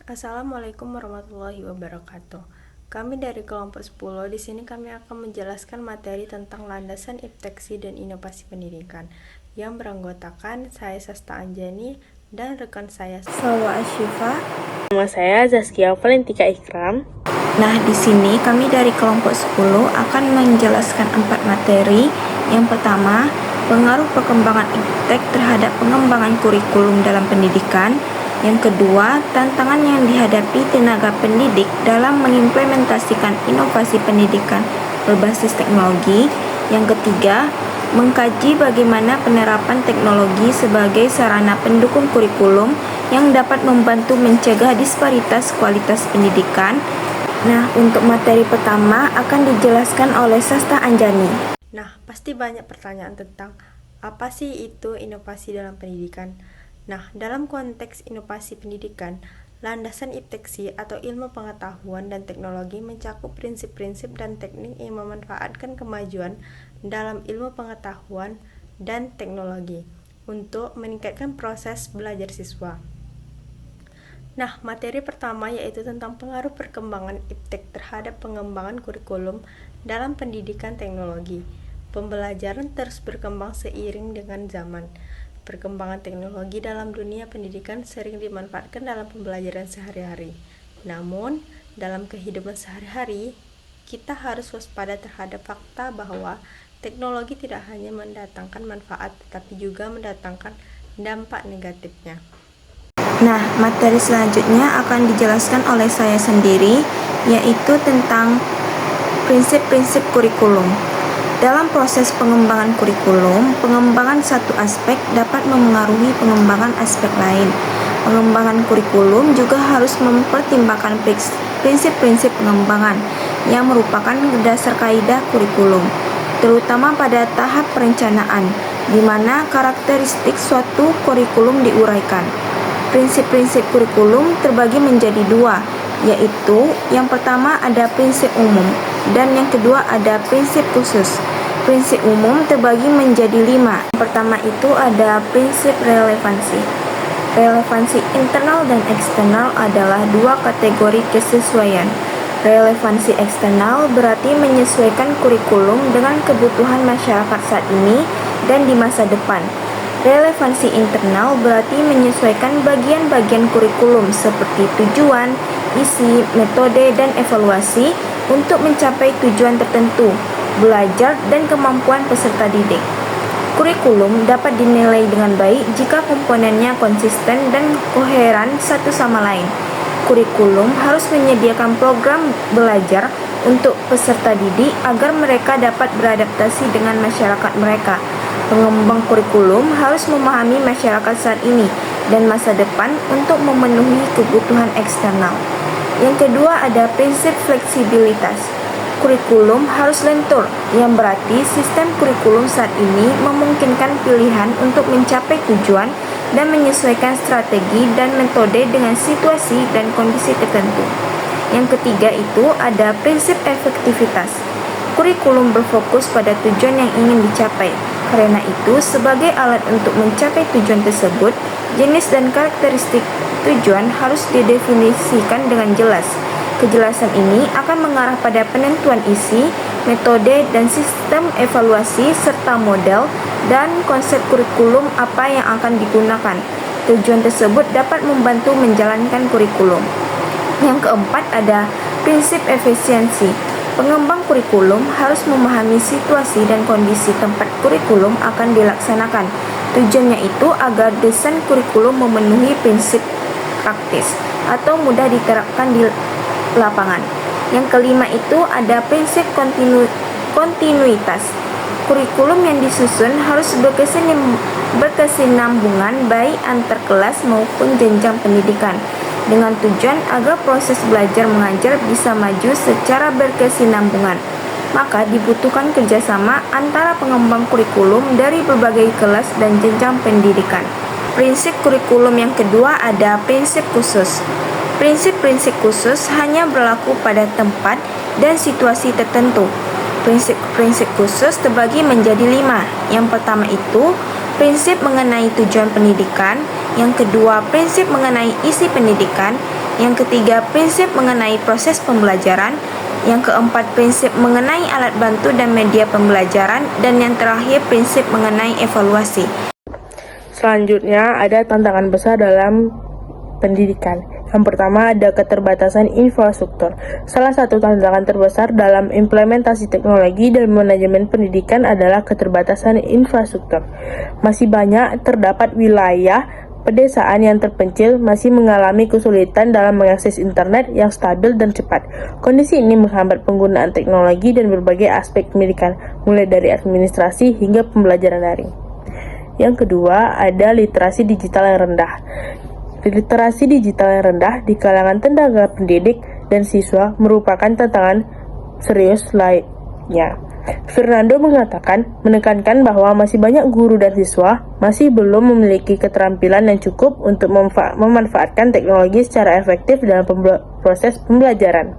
Assalamualaikum warahmatullahi wabarakatuh. Kami dari kelompok 10, di sini kami akan menjelaskan materi tentang landasan ipteksi dan inovasi pendidikan yang beranggotakan saya Sasta Anjani dan rekan saya Salwa Asyifa. Nama saya Zaskia Valentika Ikram. Nah, di sini kami dari kelompok 10 akan menjelaskan 4 materi. Yang pertama, pengaruh perkembangan iptek terhadap pengembangan kurikulum dalam pendidikan. Yang kedua, tantangan yang dihadapi tenaga pendidik dalam mengimplementasikan inovasi pendidikan berbasis teknologi. Yang ketiga, mengkaji bagaimana penerapan teknologi sebagai sarana pendukung kurikulum yang dapat membantu mencegah disparitas kualitas pendidikan. Nah, untuk materi pertama akan dijelaskan oleh Sasta Anjani. Nah, pasti banyak pertanyaan tentang apa sih itu inovasi dalam pendidikan. Nah, dalam konteks inovasi pendidikan, landasan ipteksi atau ilmu pengetahuan dan teknologi mencakup prinsip-prinsip dan teknik yang memanfaatkan kemajuan dalam ilmu pengetahuan dan teknologi untuk meningkatkan proses belajar siswa. Nah, materi pertama yaitu tentang pengaruh perkembangan iptek terhadap pengembangan kurikulum dalam pendidikan teknologi. Pembelajaran terus berkembang seiring dengan zaman. Perkembangan teknologi dalam dunia pendidikan sering dimanfaatkan dalam pembelajaran sehari-hari. Namun, dalam kehidupan sehari-hari, kita harus waspada terhadap fakta bahwa teknologi tidak hanya mendatangkan manfaat, tetapi juga mendatangkan dampak negatifnya. Nah, materi selanjutnya akan dijelaskan oleh saya sendiri, yaitu tentang prinsip-prinsip kurikulum. Dalam proses pengembangan kurikulum, pengembangan satu aspek dapat memengaruhi pengembangan aspek lain. Pengembangan kurikulum juga harus mempertimbangkan prinsip-prinsip pengembangan yang merupakan dasar kaidah kurikulum, terutama pada tahap perencanaan, di mana karakteristik suatu kurikulum diuraikan. Prinsip-prinsip kurikulum terbagi menjadi dua, yaitu yang pertama ada prinsip umum dan yang kedua ada prinsip khusus. Prinsip umum terbagi menjadi 5. Yang pertama itu ada prinsip relevansi. Relevansi internal dan eksternal adalah dua kategori kesesuaian. Relevansi eksternal berarti menyesuaikan kurikulum dengan kebutuhan masyarakat saat ini dan di masa depan. Relevansi internal berarti menyesuaikan bagian-bagian kurikulum seperti tujuan, isi, metode, dan evaluasi untuk mencapai tujuan tertentu, belajar, dan kemampuan peserta didik. Kurikulum dapat dinilai dengan baik jika komponennya konsisten dan koheren satu sama lain. Kurikulum harus menyediakan program belajar untuk peserta didik agar mereka dapat beradaptasi dengan masyarakat mereka. Pengembang kurikulum harus memahami masyarakat saat ini dan masa depan untuk memenuhi kebutuhan eksternal. Yang kedua ada prinsip fleksibilitas. Kurikulum harus lentur, yang berarti sistem kurikulum saat ini memungkinkan pilihan untuk mencapai tujuan dan menyesuaikan strategi dan metode dengan situasi dan kondisi tertentu. Yang ketiga itu ada prinsip efektivitas. Kurikulum berfokus pada tujuan yang ingin dicapai. Karena itu, sebagai alat untuk mencapai tujuan tersebut, jenis dan karakteristik tujuan harus didefinisikan dengan jelas. Kejelasan ini akan mengarah pada penentuan isi, metode, dan sistem evaluasi, serta model dan konsep kurikulum apa yang akan digunakan. Tujuan tersebut dapat membantu menjalankan kurikulum. Yang keempat ada prinsip efisiensi. Pengembang kurikulum harus memahami situasi dan kondisi tempat kurikulum akan dilaksanakan. Tujuannya itu agar desain kurikulum memenuhi prinsip praktis atau mudah diterapkan di lapangan. Yang kelima itu ada prinsip kontinuitas. Kurikulum yang disusun harus berkesinambungan baik antar kelas maupun jenjang pendidikan, dengan tujuan agar proses belajar mengajar bisa maju secara berkesinambungan. Maka dibutuhkan kerjasama antara pengembang kurikulum dari berbagai kelas dan jenjang pendidikan. Prinsip kurikulum yang kedua ada prinsip khusus. Prinsip-prinsip khusus hanya berlaku pada tempat dan situasi tertentu. Prinsip-prinsip khusus terbagi menjadi 5. Yang pertama itu prinsip mengenai tujuan pendidikan, yang kedua prinsip mengenai isi pendidikan, Yang ketiga, prinsip mengenai proses pembelajaran. Yang keempat, prinsip mengenai alat bantu dan media pembelajaran. Dan yang terakhir, prinsip mengenai evaluasi. Selanjutnya, ada tantangan besar dalam pendidikan. Yang pertama, ada keterbatasan infrastruktur. Salah satu tantangan terbesar dalam implementasi teknologi dan manajemen pendidikan adalah keterbatasan infrastruktur. Masih banyak terdapat wilayah pedesaan yang terpencil masih mengalami kesulitan dalam mengakses internet yang stabil dan cepat. Kondisi ini menghambat penggunaan teknologi dan berbagai aspek pendidikan, mulai dari administrasi hingga pembelajaran daring. Yang kedua, ada literasi digital yang rendah. Literasi digital yang rendah di kalangan tenaga pendidik dan siswa merupakan tantangan serius lainnya. Fernando menekankan bahwa masih banyak guru dan siswa masih belum memiliki keterampilan yang cukup untuk memanfaatkan teknologi secara efektif dalam proses pembelajaran.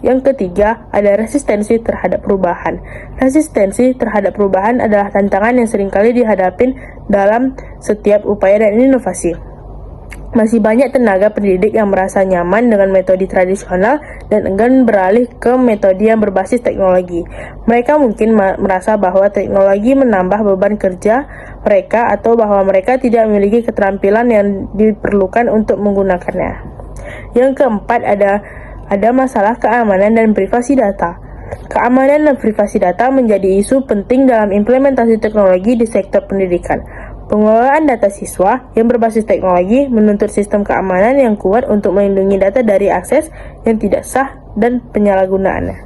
Yang ketiga, ada resistensi terhadap perubahan. Resistensi terhadap perubahan adalah tantangan yang seringkali dihadapi dalam setiap upaya dan inovasi. Masih banyak tenaga pendidik yang merasa nyaman dengan metode tradisional dan enggan beralih ke metode yang berbasis teknologi. Mereka mungkin merasa bahwa teknologi menambah beban kerja mereka atau bahwa mereka tidak memiliki keterampilan yang diperlukan untuk menggunakannya. Yang keempat, ada masalah keamanan dan privasi data. Keamanan dan privasi data menjadi isu penting dalam implementasi teknologi di sektor pendidikan. Pengelolaan data siswa yang berbasis teknologi menuntut sistem keamanan yang kuat untuk melindungi data dari akses yang tidak sah dan penyalahgunaannya.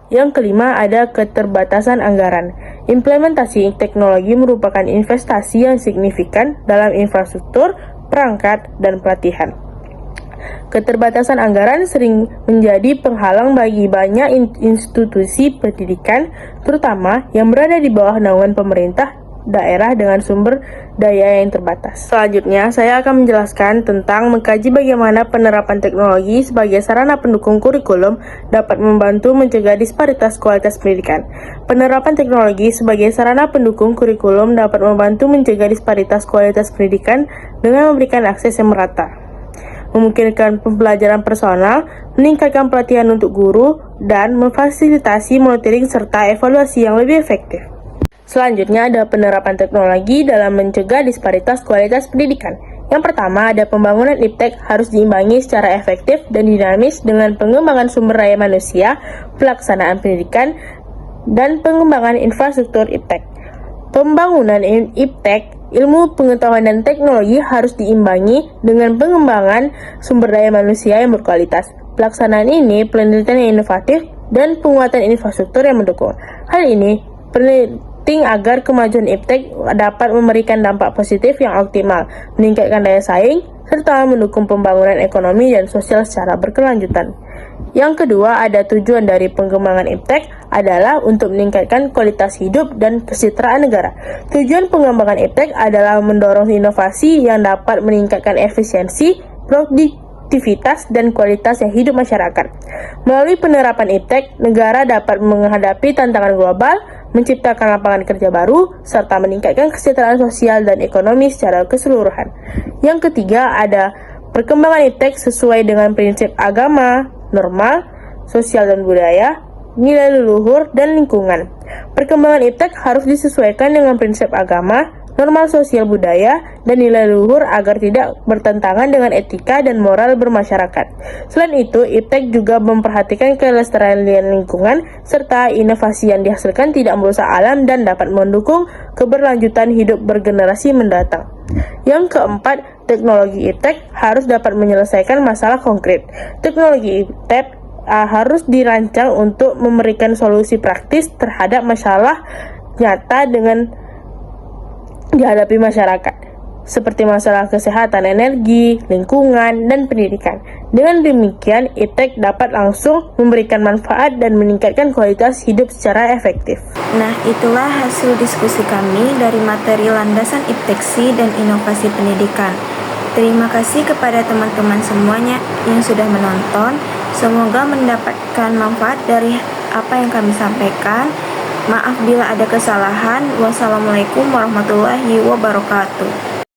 Yang kelima, ada keterbatasan anggaran. Implementasi teknologi merupakan investasi yang signifikan dalam infrastruktur, perangkat, dan pelatihan. Keterbatasan anggaran sering menjadi penghalang bagi banyak institusi pendidikan, terutama yang berada di bawah naungan pemerintah daerah dengan sumber daya yang terbatas. Selanjutnya, saya akan menjelaskan tentang mengkaji bagaimana penerapan teknologi sebagai sarana pendukung kurikulum dapat membantu mencegah disparitas kualitas pendidikan. Penerapan teknologi sebagai sarana pendukung kurikulum dapat membantu mencegah disparitas kualitas pendidikan dengan memberikan akses yang merata, memungkinkan pembelajaran personal, meningkatkan pelatihan untuk guru, dan memfasilitasi monitoring serta evaluasi yang lebih efektif. Selanjutnya, ada penerapan teknologi dalam mencegah disparitas kualitas pendidikan. Yang pertama, ada pembangunan iptek harus diimbangi secara efektif dan dinamis dengan pengembangan sumber daya manusia, pelaksanaan pendidikan, dan pengembangan infrastruktur iptek. Pembangunan iptek, ilmu pengetahuan dan teknologi harus diimbangi dengan pengembangan sumber daya manusia yang berkualitas. Pelaksanaan ini penelitian yang inovatif dan penguatan infrastruktur yang mendukung. Hal ini penting agar kemajuan iptek dapat memberikan dampak positif yang optimal, meningkatkan daya saing, serta mendukung pembangunan ekonomi dan sosial secara berkelanjutan. Yang kedua, ada tujuan dari pengembangan iptek adalah untuk meningkatkan kualitas hidup dan kesejahteraan negara. Tujuan pengembangan iptek adalah mendorong inovasi yang dapat meningkatkan efisiensi, produktivitas, dan kualitas yang hidup masyarakat. Melalui penerapan iptek, negara dapat menghadapi tantangan global, menciptakan lapangan kerja baru, serta meningkatkan kesejahteraan sosial dan ekonomi secara keseluruhan. Yang ketiga, ada perkembangan iptek sesuai dengan prinsip agama, norma, sosial dan budaya, nilai leluhur, dan lingkungan. Perkembangan iptek harus disesuaikan dengan prinsip agama, norma sosial budaya, dan nilai leluhur agar tidak bertentangan dengan etika dan moral bermasyarakat. Selain itu, iptek juga memperhatikan kelestarian lingkungan serta inovasi yang dihasilkan tidak merusak alam dan dapat mendukung keberlanjutan hidup bergenerasi mendatang. Yang keempat, teknologi iptek harus dapat menyelesaikan masalah konkret. Teknologi iptek harus dirancang untuk memberikan solusi praktis terhadap masalah nyata dengan dihadapi masyarakat, seperti masalah kesehatan, energi, lingkungan, dan pendidikan. Dengan demikian, iptek dapat langsung memberikan manfaat dan meningkatkan kualitas hidup secara efektif. Nah, itulah hasil diskusi kami dari materi landasan ipteksi dan inovasi pendidikan. Terima kasih kepada teman-teman semuanya yang sudah menonton. Semoga mendapatkan manfaat dari apa yang kami sampaikan. Maaf bila ada kesalahan. Wassalamualaikum warahmatullahi wabarakatuh.